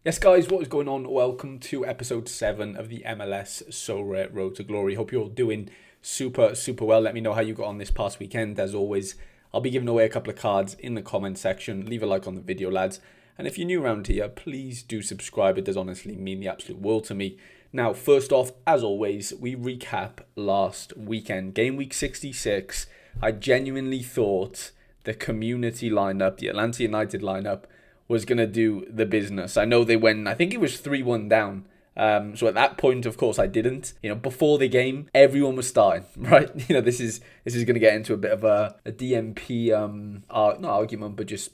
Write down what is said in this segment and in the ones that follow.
Yes, guys, what is going on? Welcome to episode 7 of the MLS SORARE Road to Glory. Hope you're all doing super well. Let me know how you got on this past weekend. As always, I'll be giving away a couple of cards in the comment section. Leave a like on the video, lads. And if you're new around here, please do subscribe. It does honestly mean the absolute world to me. Now, first off, as always, we recap last weekend. Game week 66. I genuinely thought the community lineup, the Atlanta United lineup, was going to do the business. I know they went, I think it was 3-1 down. So at that point, of course, I didn't. Before the game, everyone was starting, right? This is going to get into a bit of a DMP, not argument, but just,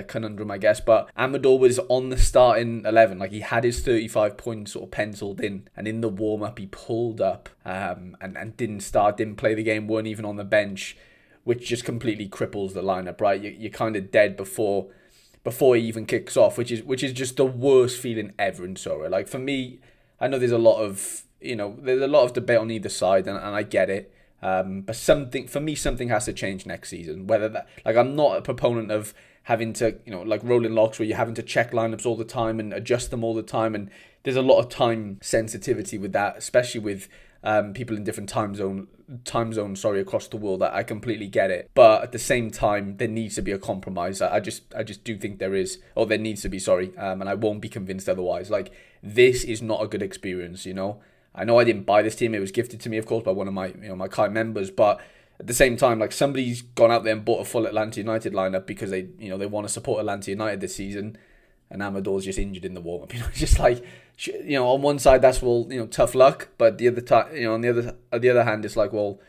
conundrum, I guess. But Amador was on the starting 11. Like, he had his 35 points sort of penciled in. And in the warm-up, he pulled up and didn't start, didn't play the game, weren't even on the bench, which just completely cripples the lineup, right? You're kind of dead before he even kicks off, which is just the worst feeling ever in Sora. Like, for me, I know there's a lot of debate on either side, and I get it. But something has to change next season. Whether that, like, I'm not a proponent of having to, like rolling locks where you're having to check lineups all the time and adjust them all the time. And there's a lot of time sensitivity with that, especially with people in different time zones, across the world. I completely get it, but at the same time, there needs to be a compromise. I just do think there is, or there needs to be. And I won't be convinced otherwise. Like, this is not a good experience. I know I didn't buy this team; it was gifted to me, of course, by one of my my Kai members. But at the same time, like, somebody's gone out there and bought a full Atlanta United lineup because they they want to support Atlanta United this season, and Amador's just injured in the warm up. It's just like, on one side that's, well, tough luck, but the other time, on the other hand, it's like, well,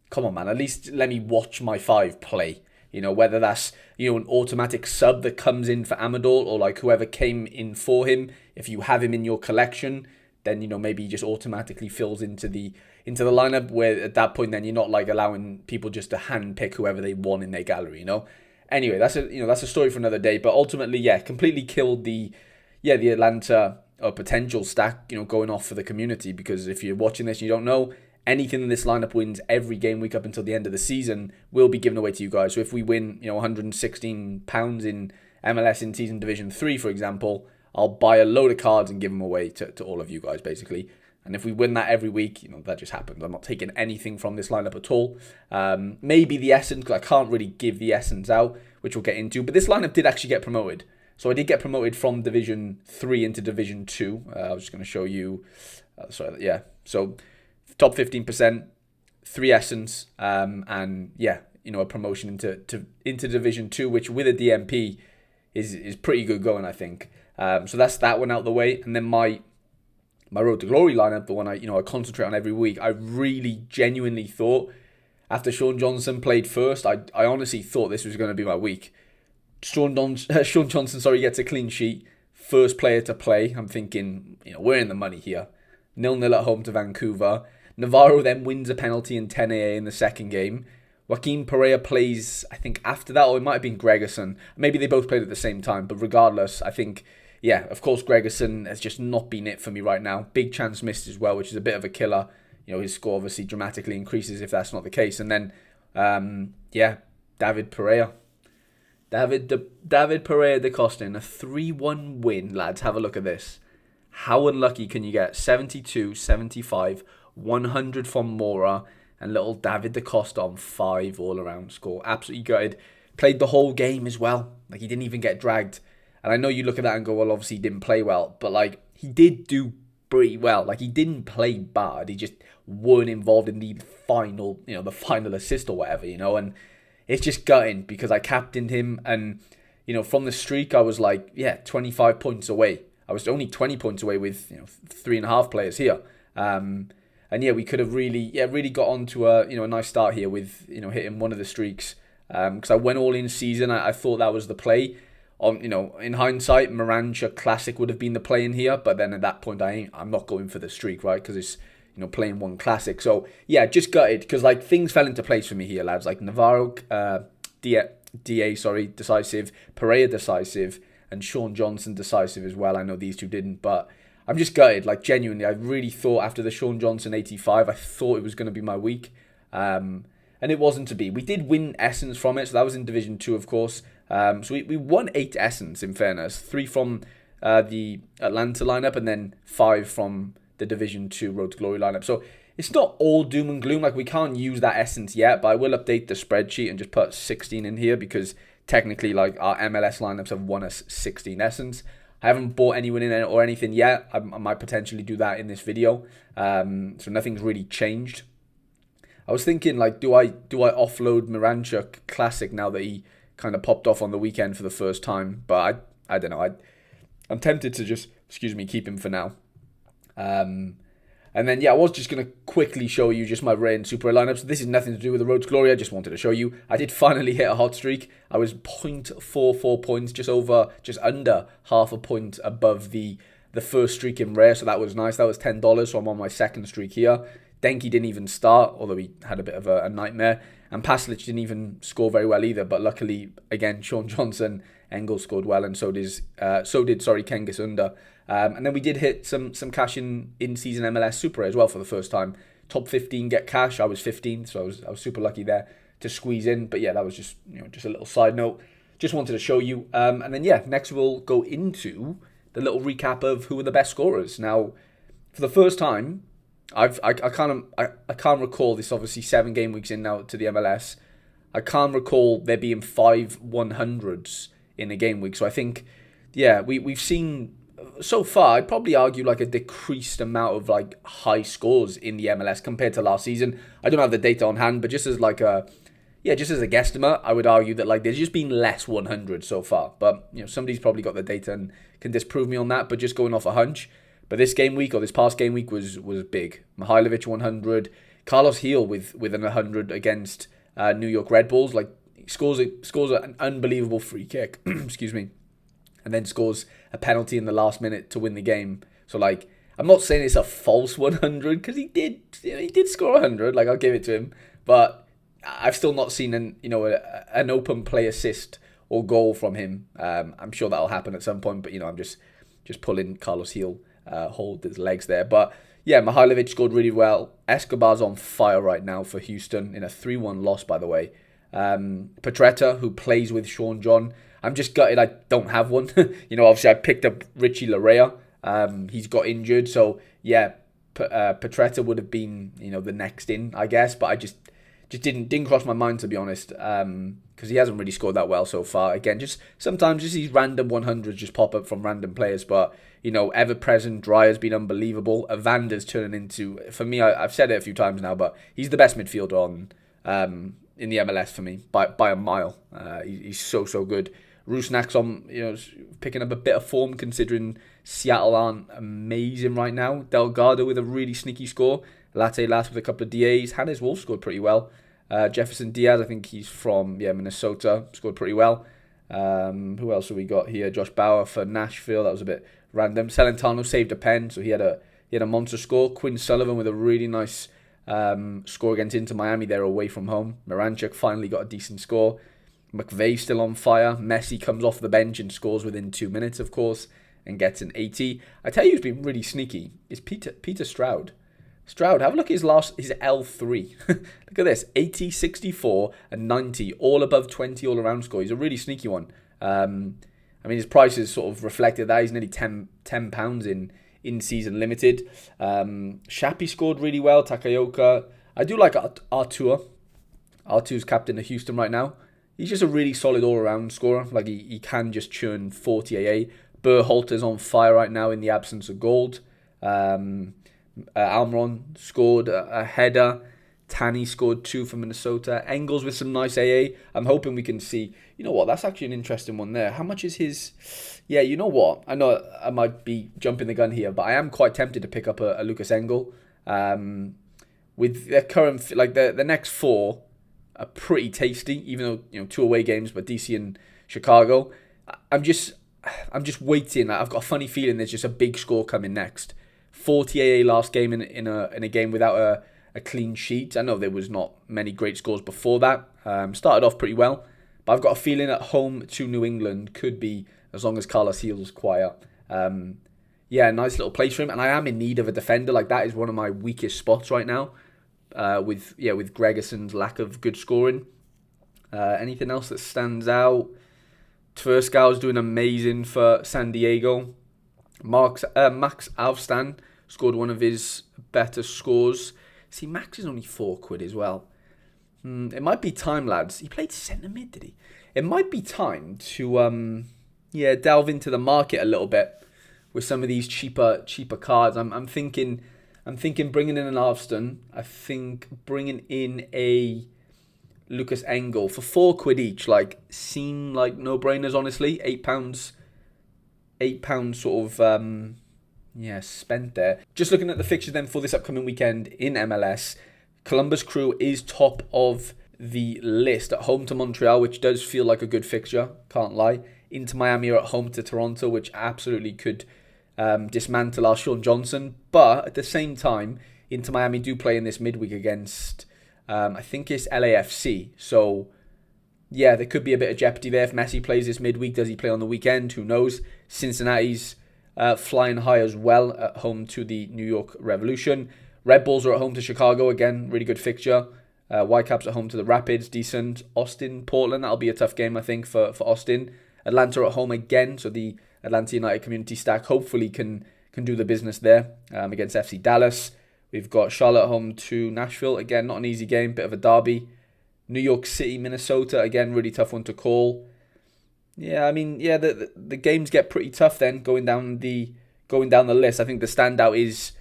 come on, man, at least let me watch my five play. Whether that's an automatic sub that comes in for Amador, or like whoever came in for him. If you have him in your collection, then maybe he just automatically fills into the lineup. Where at that point, then you're not like allowing people just to hand pick whoever they want in their gallery. Anyway, that's a story for another day. But ultimately, completely killed the Atlanta potential stack, going off for the community. Because if you're watching this and you don't know, anything in this lineup wins every game week up until the end of the season will be given away to you guys. So if we win, £116 in MLS in Season Division 3, for example, I'll buy a load of cards and give them away to all of you guys, basically. And if we win that every week, that just happens. I'm not taking anything from this lineup at all. Maybe the essence, because I can't really give the essence out, which we'll get into. But this lineup did actually get promoted. So I did get promoted from Division 3 into Division 2. I was just going to show you. So top 15%, 3 essence, and a promotion into Division 2, which with a DMP is pretty good going, I think. So that's that one out the way. And then my Road to Glory lineup, the one I concentrate on every week, I really genuinely thought, after Sean Johnson played first, I honestly thought this was going to be my week. Sean Johnson, gets a clean sheet, first player to play. I'm thinking, we're in the money here. 0-0 at home to Vancouver. Navarro then wins a penalty in 10 AA in the second game. Joaquin Pereira plays, I think, after that, or it might have been Gregerson. Maybe they both played at the same time, but regardless, I think, of course, Gregerson has just not been it for me right now. Big chance missed as well, which is a bit of a killer. His score obviously dramatically increases if that's not the case. And then, David Pereira. David Pereira de Costa in a 3-1 win, lads. Have a look at this. How unlucky can you get? 72, 75, 100 from Mora, and little David da Costa on 5 all-around score. Absolutely gutted. Played the whole game as well. Like, he didn't even get dragged. And I know you look at that and go, well, obviously he didn't play well. But, like, he did do pretty well. Like, he didn't play bad. He just weren't involved in the final assist or whatever, And it's just gutting because I captained him. And, from the streak, I was like, 25 points away. I was only 20 points away with, 3.5 players here. And we could have really got onto a nice start here with hitting one of the streaks. Because I went all in season. I thought that was the play. In hindsight, Morancha Classic would have been the play in here. But then at that point, I'm not going for the streak, right? Because it's playing one classic. So just gutted because like things fell into place for me here, lads. Like Navarro, decisive, Pereira decisive, and Sean Johnson decisive as well. I know these two didn't, but I'm just gutted. Like, genuinely, I really thought after the Sean Johnson 85, I thought it was going to be my week. And it wasn't to be. We did win Essence from it, so that was in Division 2, of course. So we won 8 Essence, in fairness. 3 from the Atlanta lineup, and then 5 from the Division 2 Road to Glory lineup. So it's not all doom and gloom. Like, we can't use that essence yet, but I will update the spreadsheet and just put 16 in here because technically, like, our MLS lineups have won us 16 essence. I haven't bought anyone in or anything yet. I might potentially do that in this video. So nothing's really changed. I was thinking, like, do I offload Miranchuk Classic now that he kind of popped off on the weekend for the first time? But I don't know. I'm tempted to just, keep him for now. And then, I was just going to quickly show you just my rare and super rare lineups. This is nothing to do with the Road to Glory. I just wanted to show you. I did finally hit a hot streak. I was 0.44 points, just under half a point above the first streak in rare. So that was nice. That was $10. So I'm on my second streak here. Denki didn't even start, although he had a bit of a nightmare. And Paslic didn't even score very well either. But luckily, again, Sean Johnson, Engel scored well, and so did Cengiz Under. And then we did hit some cash in season MLS Super as well for the first time. Top 15 get cash. I was 15th, so I was super lucky there to squeeze in. But yeah, that was just a little side note. Just wanted to show you. And then next we'll go into the little recap of who are the best scorers. Now, for the first time, I can't recall this. Obviously, 7 game weeks in now to the MLS. I can't recall there being 5 100s in a game week. So I think, we've seen so far, I'd probably argue like a decreased amount of like high scores in the MLS compared to last season. I don't have the data on hand, but just as a guesstimate, I would argue that like there's just been less 100 so far. But somebody's probably got the data and can disprove me on that. But just going off a hunch, but this game week or this past game week was big. Mihailovic 100, Carlos Heel with an 100 against New York Red Bulls. Like scores an unbelievable free kick. Excuse me. And then scores a penalty in the last minute to win the game. So, like, I'm not saying it's a false 100 because he did score 100. Like, I'll give it to him, but I've still not seen an open play assist or goal from him. I'm sure that'll happen at some point, but I'm just pulling Carlos Heel, hold his legs there. But yeah, Mihailovic scored really well. Escobar's on fire right now for Houston in a 3-1 loss, by the way. Petretta, who plays with Sean John. I'm just gutted I don't have one. Obviously I picked up Richie Larea. He's got injured, so yeah, Petretta would have been the next in, I guess. But I just didn't cross my mind, to be honest, because he hasn't really scored that well so far. Again, sometimes these random 100s just pop up from random players. But ever present Dreyer's been unbelievable. Evander's turning into, for me, I've said it a few times now, but he's the best midfielder in the MLS for me by a mile. He's so good. Rusnak's on, picking up a bit of form considering Seattle aren't amazing right now. Delgado with a really sneaky score. Latte last with a couple of DAs. Hannes Wolf scored pretty well. Jefferson Diaz, I think he's from Minnesota, scored pretty well. Who else have we got here? Josh Bauer for Nashville. That was a bit random. Celentano saved a pen, so he had a monster score. Quinn Sullivan with a really nice score against Inter Miami. They're away from home. Miranchuk finally got a decent score. McVeigh still on fire. Messi comes off the bench and scores within 2 minutes, of course, and gets an 80. I tell you who's been really sneaky is Peter Stroud. Stroud, have a look at his L3. Look at this, 80, 64, and 90, all above 20 all-around score. He's a really sneaky one. His price is sort of reflected that. He's nearly £10 in season limited. Shappy scored really well. Takaoka. I do like Artur. Artur's captain of Houston right now. He's just a really solid all-around scorer. Like, he can just churn 40 AA. Berhalter's on fire right now in the absence of gold. Almiron scored a header. Tanny scored 2 for Minnesota. Engels with some nice AA. I'm hoping we can see... You know what? That's actually an interesting one there. How much is his... Yeah, you know what? I know I might be jumping the gun here, but I am quite tempted to pick up a Lucas Engel. With their current... Like, the next 4... are pretty tasty, even though 2 away games, but DC and Chicago. I'm just waiting. I've got a funny feeling there's just a big score coming next. 40 AA last game in a game without a clean sheet. I know there was not many great scores before that. Started off pretty well, but I've got a feeling at home to New England could be, as long as Carlos Heel's quiet. Nice little place for him, and I am in need of a defender. Like, that is one of my weakest spots right now. With Gregerson's lack of good scoring. Anything else that stands out? Tverskau's doing amazing for San Diego. Max Alvstan scored one of his better scores. See, Max is only £4 as well. It might be time, lads. He played centre mid, did he? It might be time to delve into the market a little bit with some of these cheaper cards. I'm thinking bringing in an Alvstan. I think bringing in a Lucas Engel for £4 each. Like, seem like no brainers, honestly. £8 sort of spent there. Just looking at the fixture then for this upcoming weekend in MLS, Columbus Crew is top of the list at home to Montreal, which does feel like a good fixture, can't lie. Inter Miami are at home to Toronto, which absolutely could dismantle our Sean Johnson. But at the same time, Inter Miami do play in this midweek against, I think it's LAFC. So, yeah, there could be a bit of jeopardy there if Messi plays this midweek. Does he play on the weekend? Who knows? Cincinnati's flying high as well at home to the New York Revolution. Red Bulls are at home to Chicago. Again, really good fixture. Whitecaps at home to the Rapids. Decent. Austin, Portland. That'll be a tough game, I think, for Austin. Atlanta at home again. So the Atlanta United community stack hopefully can do the business there against FC Dallas. We've got Charlotte at home to Nashville. Again, not an easy game. Bit of a derby. New York City, Minnesota. Again, really tough one to call. Yeah, I mean, yeah, the games get pretty tough then going down the list. I think the standout is,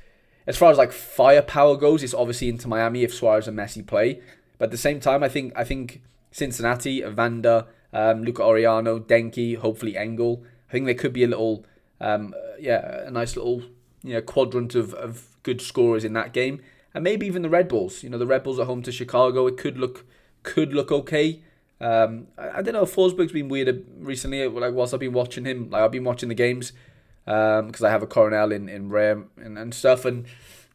as far as like firepower goes, it's obviously Inter Miami if Suarez and Messi play. But at the same time, I think Cincinnati, Evander, Luca Oriano, Denki, hopefully Engel. I think there could be a little, a nice little quadrant of good scorers in that game, and maybe even the Red Bulls. The Red Bulls at home to Chicago. It could look okay. I don't know. Forsberg's been weird recently. Like whilst I've been watching him, like I've been watching the games because I have a Coronel in Rare and stuff. And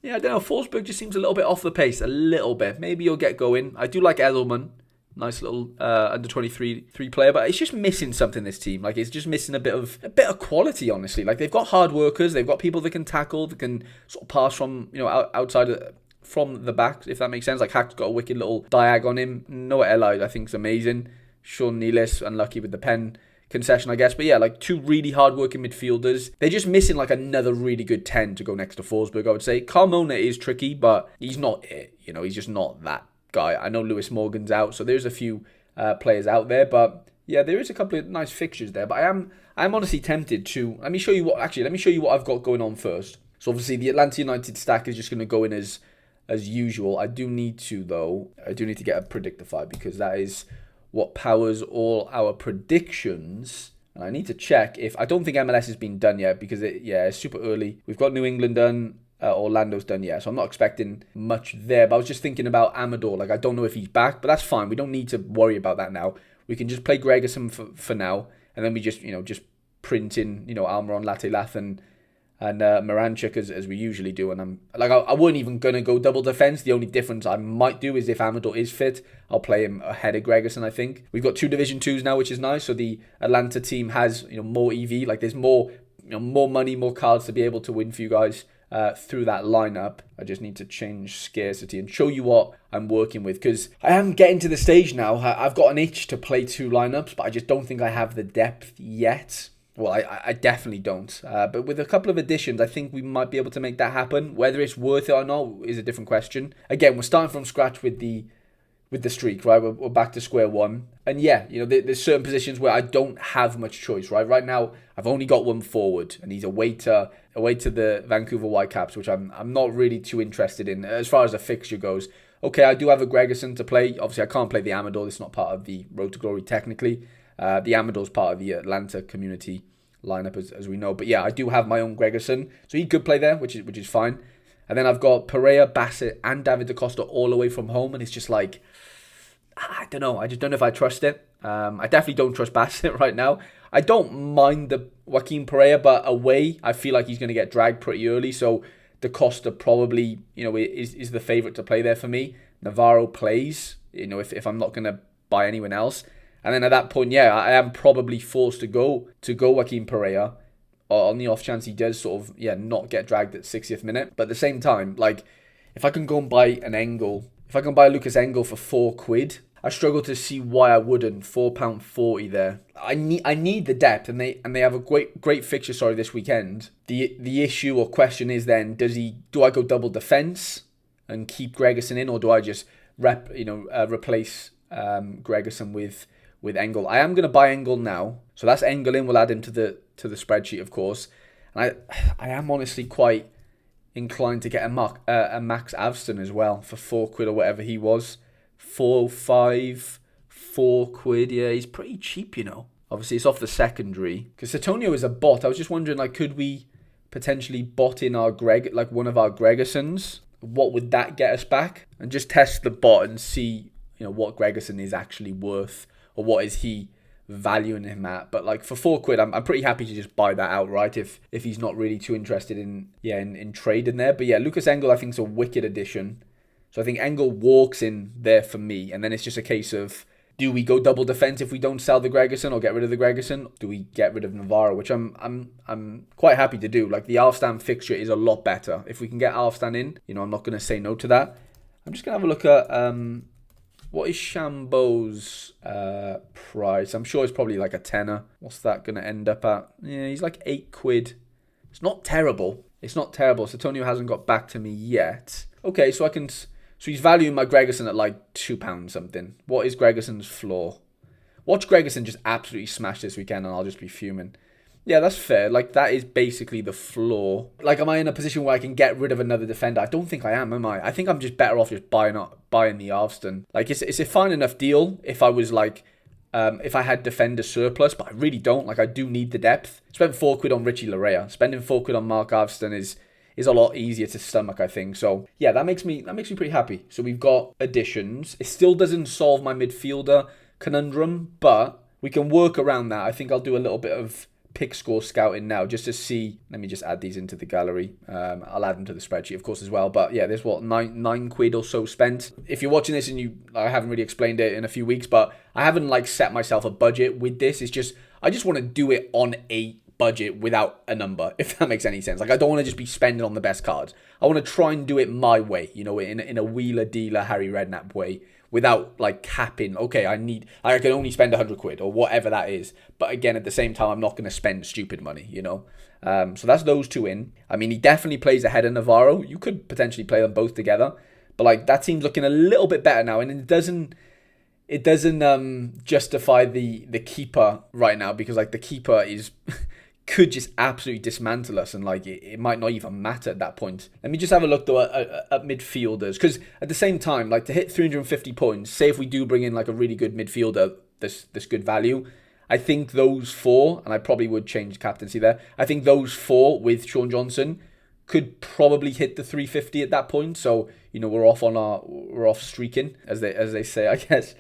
yeah, I don't know. Forsberg just seems a little bit off the pace, a little bit. Maybe he'll get going. I do like Edelman, nice little under 23 player, but it's just missing something. This team, like it's just missing a bit of quality. Honestly, like they've got hard workers, they've got people that can tackle, that can sort of pass from outside of. From the back, if that makes sense. Like Hack's got a wicked little diag on him. Noah Eli, I think, is amazing. Sean Nealis, unlucky with the pen concession, I guess. But yeah, like two really hard-working midfielders. They're just missing like another really good 10 to go next to Forsberg, I would say. Carmona is tricky, but he's not it. He's just not that guy. I know Lewis Morgan's out, so there's a few players out there. But yeah, there is a couple of nice fixtures there. But I am honestly tempted to... Let me show you what I've got going on first. So obviously the Atlanta United stack is just going to go in as usual. I do need to get a Predictify because that is what powers all our predictions. And I need to check if... I don't think MLS has been done yet because it's super early. We've got New England done. Orlando's done yet. So I'm not expecting much there. But I was just thinking about Amador. Like, I don't know if he's back, but that's fine. We don't need to worry about that now. We can just play Gregerson for now. And then we just print in, Almiron, Latte-Lath and Moranchuk as we usually do. And I'm like, I weren't even going to go double defense. The only difference I might do is if Amador is fit, I'll play him ahead of Gregerson, I think. We've got 2 Division 2s now, which is nice. So the Atlanta team has, more EV. Like there's more, more money, more cards to be able to win for you guys through that lineup. I just need to change scarcity and show you what I'm working with because I am getting to the stage now. I've got an itch to play 2 lineups, but I just don't think I have the depth yet. Well, I definitely don't. But with a couple of additions, I think we might be able to make that happen. Whether it's worth it or not is a different question. Again, we're starting from scratch with the streak, right? We're back to square one. And yeah, there's certain positions where I don't have much choice, right? Right now, I've only got one forward, and he's away to the Vancouver Whitecaps, which I'm not really too interested in as far as a fixture goes. Okay, I do have a Gregerson to play. Obviously, I can't play the Amador. It's not part of the Road to Glory technically. The Amador's part of the Atlanta community lineup, as we know. But yeah, I do have my own Gregerson, so he could play there, which is fine. And then I've got Pereira, Bassett, and David Da Costa all away from home, and it's just like, I don't know. I just don't know if I trust it. I definitely don't trust Bassett right now. I don't mind the Joaquin Pereira, but away, I feel like he's going to get dragged pretty early. So Da Costa probably, is the favourite to play there for me. Navarro plays, if I'm not going to buy anyone else. And then at that point, yeah, I am probably forced to go Joaquin Pereira on the off chance he does sort of, not get dragged at 60th minute. But at the same time, like, if I can go and buy an Engel, if I can buy Lucas Engel for £4, I struggle to see why I wouldn't. £4.40 there. I need the depth, and they have a great fixture this weekend. The issue or question is then, do I go double defense and keep Gregerson in, or do I just replace Gregerson with Engel? I am going to buy Engel now, so that's Engel in. We'll add him to the spreadsheet, of course. And I am honestly quite inclined to get a Max Avston as well for £4 or whatever he was. 4 quid. Yeah, he's pretty cheap, Obviously, it's off the secondary. Because Satonio is a bot. I was just wondering, could we potentially bot in our one of our Gregersons? What would that get us back? And just test the bot and see, what Gregerson is actually worth, or what is he valuing him at. But for £4, I'm pretty happy to just buy that outright if he's not really too interested in trading there. But yeah, Lucas Engel I think is a wicked addition. So I think Engel walks in there for me, and then it's just a case of, do we go double defense if we don't sell the Gregerson or get rid of the Gregerson? Do we get rid of Navarro, which I'm quite happy to do. The Alfstam fixture is a lot better. If we can get Alfstam in, I'm not going to say no to that. I'm just going to have a look at what is Chambeau's price. I'm sure it's probably a tenner. What's that going to end up at? Yeah, he's £8. It's not terrible. Satonio hasn't got back to me yet. Okay, so he's valuing my Gregerson at £2 something. What is Gregerson's floor? Watch Gregerson just absolutely smash this weekend and I'll just be fuming. Yeah, that's fair. that is basically the floor. Am I in a position where I can get rid of another defender? I don't think I am I? I think I'm just better off just buying the Alfston. It's a fine enough deal if I was if I had defender surplus, but I really don't. I do need the depth. Spent £4 on Richie Larea. Spending £4 on Mark Alfston is a lot easier to stomach, I think. So yeah, that makes me pretty happy. So we've got additions. It still doesn't solve my midfielder conundrum, but we can work around that. I think I'll do a little bit of pick score scouting now just to see. Let me just add these into the gallery. I'll add them to the spreadsheet, of course, as well. But yeah, there's £9 or so spent. If you're watching this and I haven't really explained it in a few weeks, but I haven't set myself a budget with this. It's just I just want to do it on a budget without a number, if that makes any sense. I don't want to just be spending on the best cards. I want to try and do it my way, in a wheeler dealer Harry Redknapp way, without capping. Okay, I can only spend £100 or whatever that is. But again, at the same time, I'm not going to spend stupid money, So that's those two in. I mean, he definitely plays ahead of Navarro. You could potentially play them both together, but that team's looking a little bit better now, and it doesn't justify the keeper right now, because the keeper is could just absolutely dismantle us, and it might not even matter at that point. Let me just have a look though at midfielders, because at the same time, to hit 350 points, say if we do bring in a really good midfielder, this good value, I think those four, and I probably would change captaincy there, I think those four with Sean Johnson could probably hit the 350 at that point. So we're off streaking, as they say, I guess.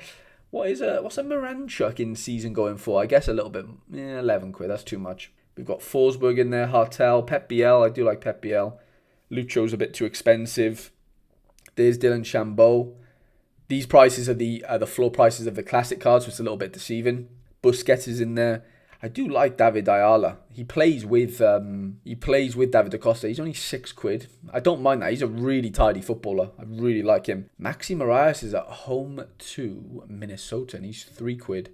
What's a Moranchuk in season going for? I guess a little bit. Yeah, £11. That's too much. We've got Forsberg in there, Hartel, Pep Biel. I do like Pep Biel. Lucho's a bit too expensive. There's Dylan Chambeau. These prices are the floor prices of the classic cards, so it's a little bit deceiving. Busquets is in there. I do like David Ayala. He plays with David Da Costa. He's only £6. I don't mind that. He's a really tidy footballer. I really like him. Maxi Marias is at home to Minnesota, and he's £3.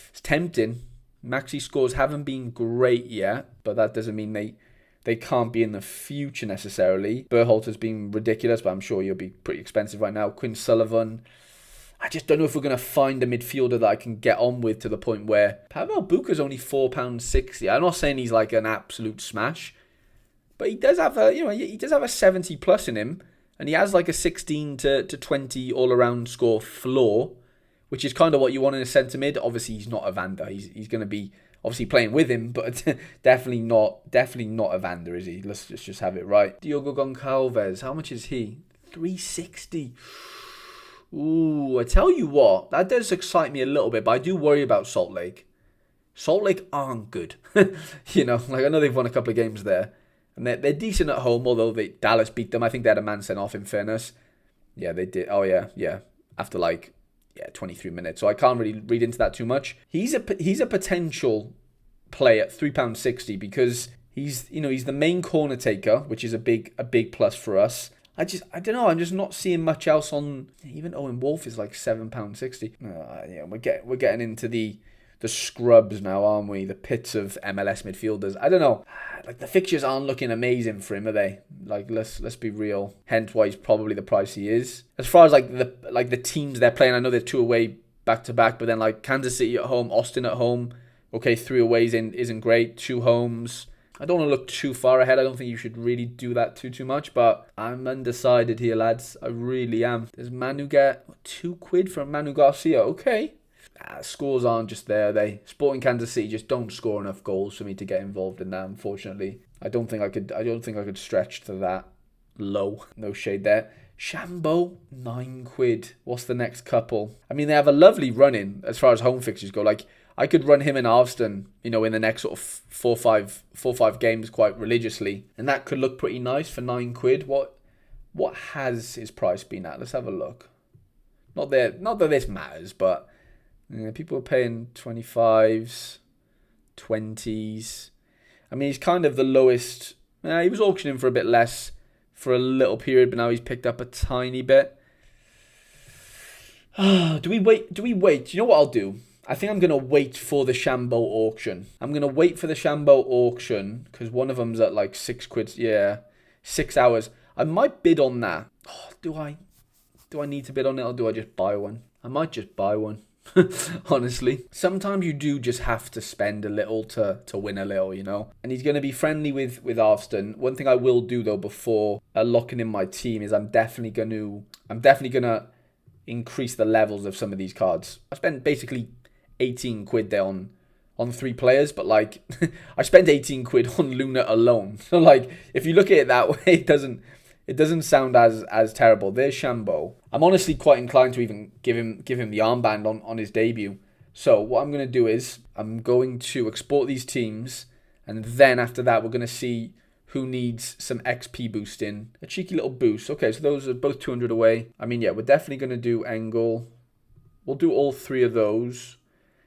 It's tempting. Maxi scores haven't been great yet, but that doesn't mean they can't be in the future necessarily. Berhalter's been ridiculous, but I'm sure he'll be pretty expensive right now. Quinn Sullivan. I just don't know if we're going to find a midfielder that I can get on with to the point where Pavel Buka's only £4.60. I'm not saying he's an absolute smash, but he does have a 70 plus in him, and he has a 16 to 20 all around score floor, which is kind of what you want in a centre mid. Obviously, he's not a Vander. He's going to be obviously playing with him, but definitely not a Vander, is he? Let's just have it right. Diogo Goncalves, how much is he? £3.60. Ooh, I tell you what, that does excite me a little bit, but I do worry about Salt Lake. Salt Lake aren't good. I know they've won a couple of games there, and they're decent at home, although Dallas beat them. I think they had a man sent off, in fairness. Yeah, they did. Oh, yeah. After 23 minutes. So I can't really read into that too much. He's a potential play at £3.60 because he's the main corner taker, which is a big plus for us. I don't know. I'm just not seeing much else on. Even Owen Wolf is like £7.60. Yeah, we're getting into the scrubs now, aren't we? The pits of MLS midfielders. I don't know. Like the fixtures aren't looking amazing for him, are they? Like let's be real. Hence why he's probably the price he is. As far as the teams they're playing, I know they're 2 away back to back, but then like Kansas City at home, Austin at home. Okay, 3 aways isn't great. 2 homes. I don't want to look too far ahead. I don't think you should really do that too much, but I'm undecided here, lads. I really am. Does Manu get £2 from Manu Garcia? Okay. Scores aren't just there, they. Sporting Kansas City just don't score enough goals for me to get involved in that, unfortunately. I don't think I could stretch to that low. No shade there. Shambo, £9. What's the next couple? I mean, they have a lovely run in as far as home fixtures go. Like, I could run him in Arvston, in the next sort of 4 or 5 games quite religiously. And that could look pretty nice for £9. What has his price been at? Let's have a look. Not that this matters, but people are paying 25s, 20s. I mean, he's kind of the lowest. He was auctioning for a bit less for a little period, but now he's picked up a tiny bit. Do we wait? You know what I'll do? I think I'm going to wait for the Shambo auction. I'm going to wait for the Shambo auction because one of them's at like £6. Yeah, 6 hours. I might bid on that. Oh, do I need to bid on it, or do I just buy one? I might just buy one. Honestly, sometimes you do just have to spend a little to win a little, and he's going to be friendly with Arvston. One thing I will do though before locking in my team is I'm definitely gonna increase the levels of some of these cards. I spent basically £18 there on 3 players, but like I spent £18 on Luna alone. So like if you look at it that way, it doesn't sound as terrible. There's Shambo. I'm honestly quite inclined to even give him the armband on his debut. So what I'm going to do is I'm going to export these teams, and then after that we're going to see who needs some XP boosting. A cheeky little boost. Okay, so those are both 200 away. I mean, yeah, we're definitely going to do Engel. We'll do all 3 of those.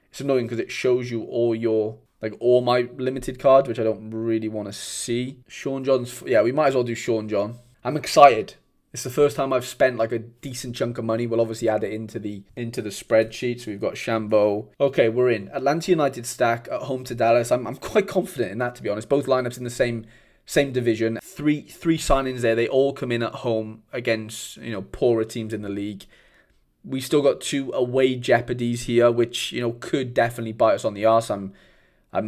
It's annoying because it shows you all my limited cards, which I don't really want to see. Sean John's. Yeah, we might as well do Sean John. I'm excited. It's the first time I've spent like a decent chunk of money. We'll obviously add it into the spreadsheet. So we've got Shambo. Okay, we're in. Atlanta United stack at home to Dallas. I'm quite confident in that, to be honest. Both lineups in the same division. Three signings there. They all come in at home against poorer teams in the league. We still got 2 away jeopardies here, which could definitely bite us on the arse. I'm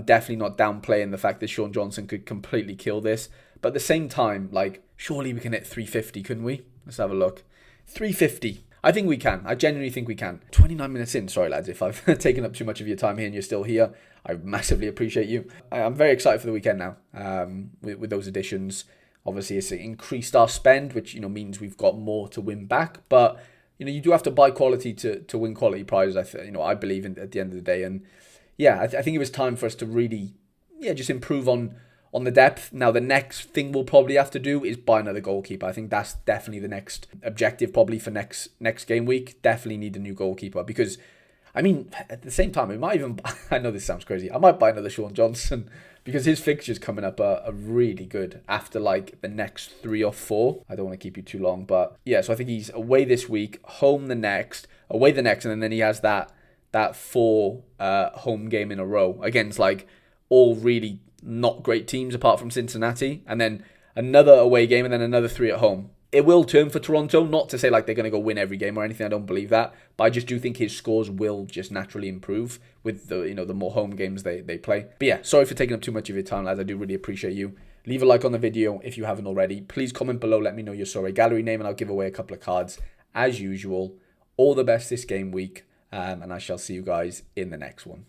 definitely not downplaying the fact that Sean Johnson could completely kill this. But at the same time, like, surely we can hit 350, couldn't we? Let's have a look. 350. I think we can. I genuinely think we can. 29 minutes in. Sorry, lads, if I've taken up too much of your time here and you're still here. I massively appreciate you. I'm very excited for the weekend now with those additions. Obviously, it's increased our spend, which means we've got more to win back. But you do have to buy quality to win quality prizes. I believe at the end of the day. And yeah, I think it was time for us to really, just improve on the depth. Now, the next thing we'll probably have to do is buy another goalkeeper. I think that's definitely the next objective probably for next game week. Definitely need a new goalkeeper because, I mean, at the same time, we might even, I know this sounds crazy, I might buy another Sean Johnson because his fixtures coming up are really good after like the next 3 or 4. I don't want to keep you too long, but yeah, so I think he's away this week, home the next, away the next, and then he has that 4 home game in a row against like all really not great teams apart from Cincinnati, and then another away game, and then another 3 at home. It will turn for Toronto, not to say like they're going to go win every game or anything, I don't believe that, but I just do think his scores will just naturally improve with the more home games they play. But yeah, sorry for taking up too much of your time, lads. I do really appreciate you. Leave a like on the video if you haven't already. Please comment below, let me know your Sorare gallery name, and I'll give away a couple of cards as usual. All the best this game week, and I shall see you guys in the next one.